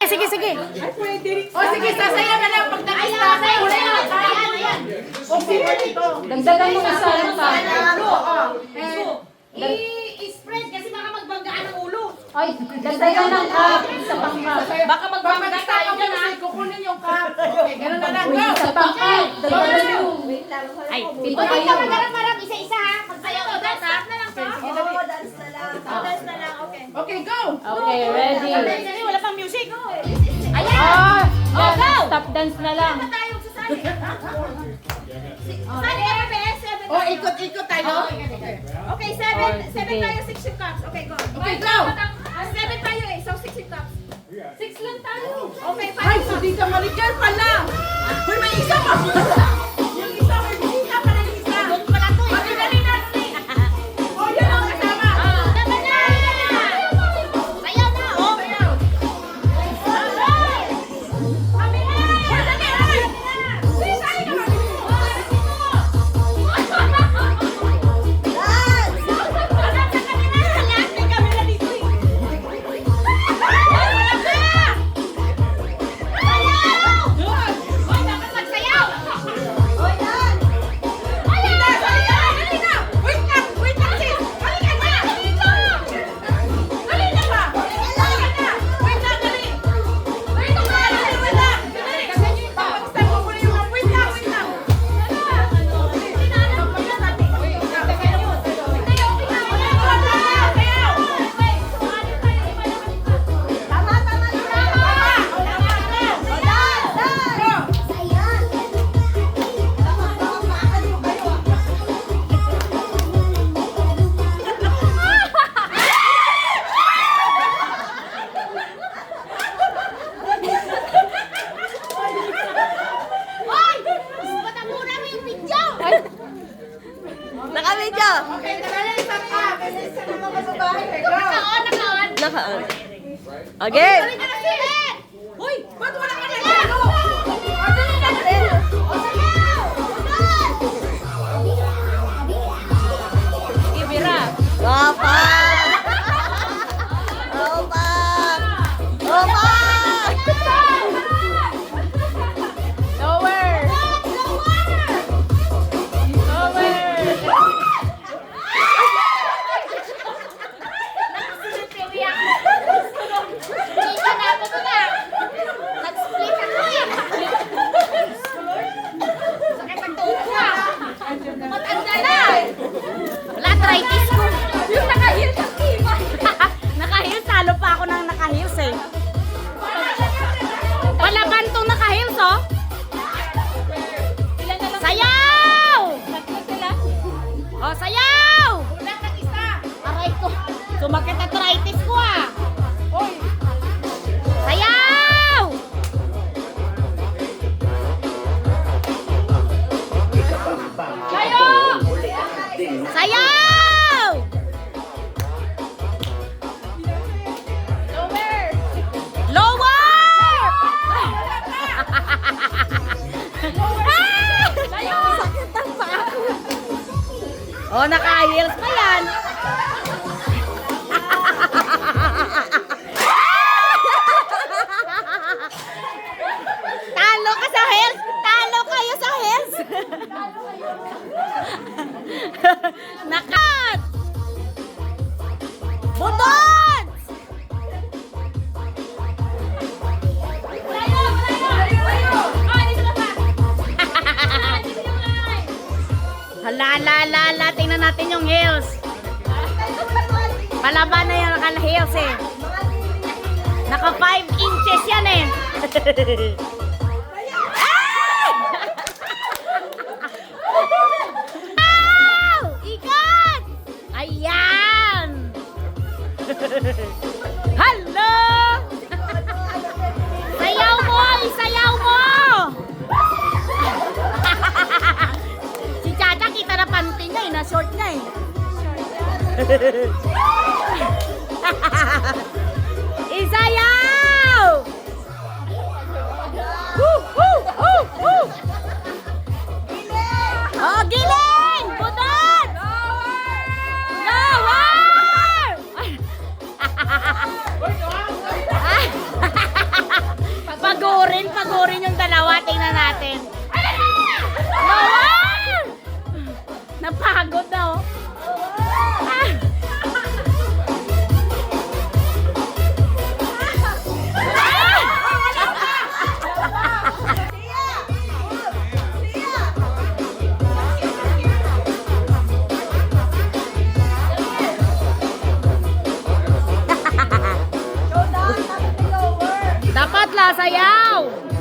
Sige, sige. O sige, sasaya na lang pag nakita. O sige dito. Dagdagan mo isa yung I-spread kasi baka magbanggaan ang ulo. Ay, dagdagan ng cup. Isa pang cup. Baka magbangga tayo dyan ha. Kukunin yung cup. Okay, ganun na lang. Go! Isa pang cup. Dagdagan mo. Ay, Pito okay, kayo. marang isa-isa ha. Magsayaw to, dance na lang to. Sige, dali. Dance na lang, okay. Okay, go! Okay, ready. Dali, wala pang music. Ayan! Oh, go! Stop dance na lang. Tayo sa sali. Sali ka ba, seven O, tayo. ikot-ikot tayo. Okay, Oh, seven sige. tayo, 6 yung cups. Okay, go. Okay, go! 7 tayo eh, so 6 yung cups. 6 lang tayo. Okay, 5 Ay, yung cups. hindi ka maligal pala. Uy, may isa pa. Yung isa, may bisita pa ng isa. Doon pala to eh. Okay, dali na, dali. O, yan ang kasama. Tama na! Sayaw na, oh. Sayaw. Kami na! Dali, dali. Naka-video! Okay, dali, isa pa. Kasi isa naman masabahay. Okay, go. Naka-on! Naka-on. Again! Dali ka na, sige. Uy, ba't wala ka na dito? O, dali na, dali. O, sayaw. Ibira. Opa! Opa! Opa! Lower. Lower. Nag-split ako eh! Sakit ang tuhod ko ah! Matanda na! Wala, arthritis ko. Yung naka-heels ang tiba. Naka-heels. Talo pa ako ng naka-heels eh. Palaban tong naka-heels oh. Sayaw! Oh, sayaw! Wala kang isa. Aray ko. Sumakit arthritis ko ah. Uy, Sayaw! sayaw. Sayaw! Lower! Sakit ang paa ko. Oh, naka-heels pa yan. Talo ka sa heels! Talo kayo sa heels! Nakat! Budot! Hala, tingnan natin yung heels. Palaban na yung naka-heels eh. Naka 5 inches yan eh. Ow! Ikot! Ayan! Hello! Sayaw mo! Isayaw mo! Si Chacha kita na panty niya eh, na short niya eh. Isayaw! Woo! Woo! Woo! Woo! Oh, giling! Budot! Lower! pagpupuri yung dalawa. Tingnan natin. Noah! Napagod na oh. Ah! Dapat la sayaw.